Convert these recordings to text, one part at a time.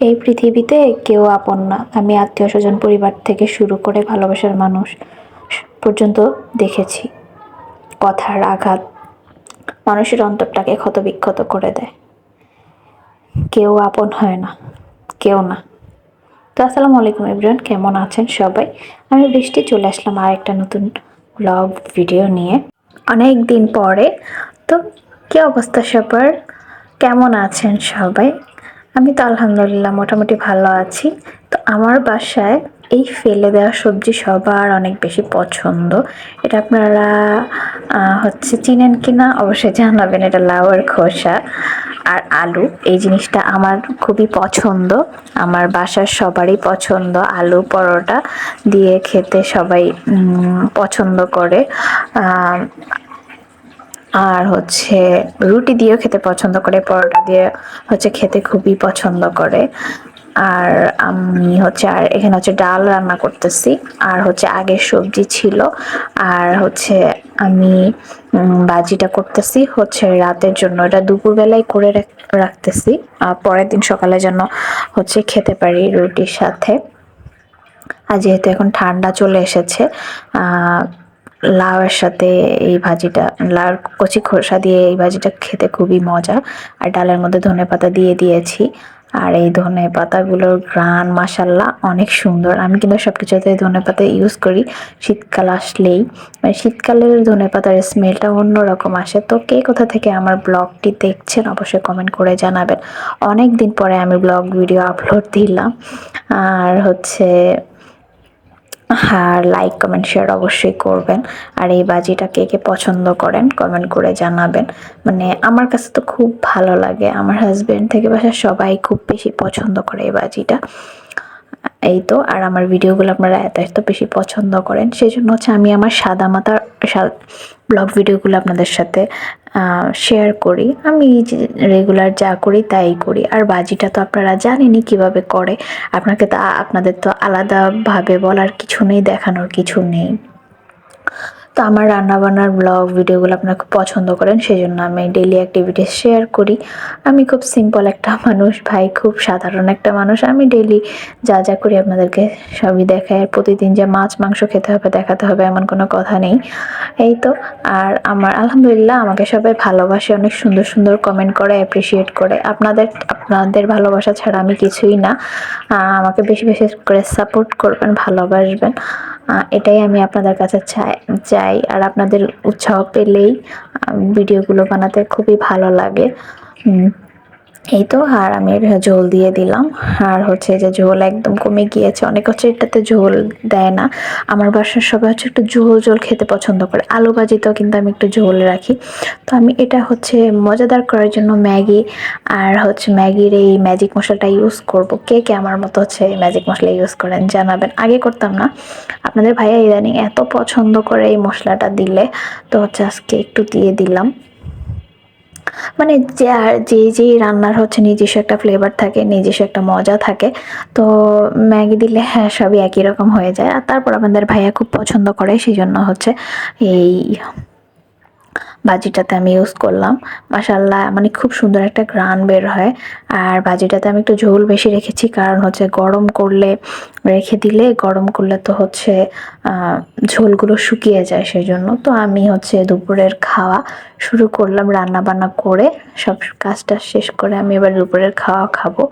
এই পৃথিবীতে কেউ আপন না। আমি আত্মীয়স্বজন, পরিবার থেকে শুরু করে ভালোবাসার মানুষ পর্যন্ত দেখেছি। কথার আঘাত মানুষের অন্তরটাকে ক্ষতবিক্ষত করে দেয়। কেউ আপন হয় না, কেউ না। তো আসসালামু আলাইকুম এভরিওয়ান, কেমন আছেন সবাই? আমি বৃষ্টি চলে আসলাম আর একটা নতুন ব্লগ ভিডিও নিয়ে অনেক দিন পরে। তো কী অবস্থা সবার, কেমন আছেন সবাই? আমি তো আলহামদুলিল্লাহ মোটামুটি ভালো আছি। তো আমার বাসায় এই ফেলে দেওয়া সবজি সবার অনেক বেশি পছন্দ। এটা আপনারা চিনেন কিনা অবশ্যই জানাবেন। এটা লাউয়ের খোসা আর আলু, এই জিনিসটা আমার খুবই পছন্দ। আমার বাসার সবারই পছন্দ। আলু পরোটা দিয়ে খেতে সবাই পছন্দ করে। আর রুটি দিয়েও খেতে পছন্দ করে, পরোটা দিয়ে খেতে খুবই পছন্দ করে। আর আমি আর এখানে ডাল রান্না করতেছি, আর আগের সবজি ছিল, আর আমি বাজিটা করতেছি রাতের জন্য। এটা দুপুরবেলায় করে রাখতেছি, পরের দিন সকালে যেন খেতে পারি রুটির সাথে। আর যেহেতু এখন ঠান্ডা চলে এসেছে, লাউয়ের সাথে এই ভাজিটা, লাউর কচি খোসা দিয়ে এই ভাজিটা খেতে খুবই মজা। আর ডালের মধ্যে ধনেপাতা দিয়ে দিয়েছি, আর এই ধনেপাতাগুলোর ঘ্রাণ মাশাআল্লাহ অনেক সুন্দর। আমি কিন্তু সবকিছুতে ধনেপাতা ইউজ করি শীতকাল আসলেই। মানে শীতকালের ধনেপাতার স্মেলটা অন্যরকম আসে। তো কে কোথা থেকে আমার ব্লগটি দেখছেন অবশ্যই কমেন্ট করে জানাবেন। অনেক দিন পরে আমি ব্লগ ভিডিও আপলোড দিলাম। আর লাইক কমেন্ট শেয়ার অবশ্যই করবেন। আর এই বাজিটা কে কে পছন্দ করেন কমেন্ট করে জানাবেন। মানে আমার কাছে তো খুব ভালো লাগে, আমার হাজবেন্ড থেকে বাসার সবাই খুব বেশি পছন্দ করে এই বাজিটা। এই তো, আর আমার ভিডিওগুলো আপনারা এত বেশি পছন্দ করেন, সেই জন্য আমি আমার সাদা মাথার ব্লগ ভিডিওগুলো আপনাদের সাথে শেয়ার করি। আমি রেগুলার যা করি তাই করি। আর বাজিটা তো আপনারা জানেনই কিভাবে করে, আপনাদের তো আলাদাভাবে বলার কিছু নেই, দেখানোর কিছু নেই। তো আমার রান্নাবান্নার ব্লগ ভিডিওগুলো আপনারা খুব পছন্দ করেন, সেই জন্য আমি ডেইলি অ্যাক্টিভিটিস শেয়ার করি। আমি খুব সিম্পল একটা মানুষ ভাই, খুব সাধারণ একটা মানুষ। আমি ডেইলি যা যা করি আপনাদেরকে সবই দেখাই। আর প্রতিদিন যে মাছ মাংস খেতে হবে দেখাতে হবে এমন কোনো কথা নেই। এই তো, আর আমার আলহামদুলিল্লাহ আমাকে সবাই ভালোবাসে, অনেক সুন্দর সুন্দর কমেন্ট করে, অ্যাপ্রিসিয়েট করে। আপনাদের ভালোবাসা ছাড়া আমি কিছুই না। আমাকে বেশি বেশি করে সাপোর্ট করবেন, ভালোবাসবেন, এটাই আমি আপনাদের কাছে চাই। আর আপনাদের উৎসাহ পেলেই ভিডিওগুলো বানাতে খুবই ভালো লাগে। এই তো, আর আমি ঝোল দিয়ে দিলাম। আর যে ঝোল একদম কমে গিয়েছে, অনেক এটাতে ঝোল দেয় না। আমার বাসার সবাই একটু ঝোল ঝোল খেতে পছন্দ করে। আলু ভাজিতেও কিন্তু আমি একটু ঝোল রাখি। তো আমি এটা মজাদার করার জন্য ম্যাগি আর ম্যাগির এই ম্যাজিক মশলাটা ইউজ করব। কে কে আমার মতো ম্যাজিক মশলা ইউজ করেন জানাবেন। আগে করতাম না, আপনাদের ভাইয়া ইদানিং এত পছন্দ করে এই মশলাটা দিলে, তো আজকে একটু দিয়ে দিলাম। মানে যে রান্নার নিজস্ব একটা ফ্লেভার থাকে, নিজস্ব একটা মজা থাকে। তো ম্যাগি দিলে সবই একই রকম হয়ে যায়। আর তারপর আমাদের ভাইয়া খুব পছন্দ করে, সেই জন্য এই ভাজিটাতে আমি ইউজ করলাম। মাশাআল্লাহ, মানে খুব সুন্দর একটা ঘ্রাণ বের হয়। আর ভাজিটাতে আমি একটু ঝোল বেশি রেখেছি, কারণ গরম করলে তো ঝোলগুলো শুকিয়ে যায়, সেই জন্য। তো আমি দুপুরের খাওয়া শুরু করলাম, রান্না বান্না করে সব কাজটা শেষ করে আমি এবার দুপুরের খাওয়া খাবো।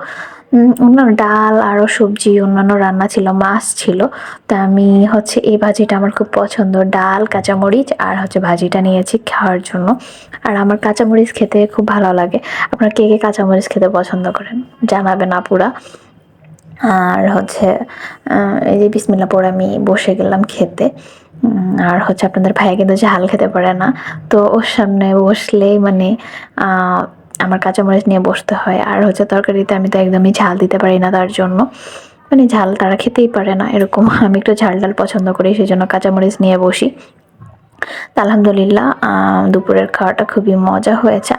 অন্যান্য ডাল আরও সবজি অন্যান্য রান্না ছিল, মাছ ছিল। তা আমি এই ভাজিটা আমার খুব পছন্দ। ডাল, কাঁচামরিচ আর ভাজিটা নিয়েছি খাওয়ার জন্য। আর আমার কাঁচামরিচ খেতে খুব ভালো লাগে। আপনারা কে কে কাঁচামরিচ খেতে পছন্দ করেন জানাবেন আপুরা। আর এই যে বিসমিল্লাহ পরে আমি বসে গেলাম খেতে। আর আপনাদের ভাইয়া কিন্তু ঝাল খেতে পারে না, তো ওর সামনে বসলেই আমার কাঁচামরিচ নিয়ে বসতে হয়। আর তরকারিতে আমি তো একদমই ঝাল দিতে পারি না, তার জন্য ঝাল তারা খেতেই পারে না এরকম। আমি একটু ঝাল পছন্দ করি, সেই জন্য কাঁচামরিচ নিয়ে বসি। আলহামদুলিল্লাহ দুপুরের খাওয়াটা খুবই মজা হয়েছে।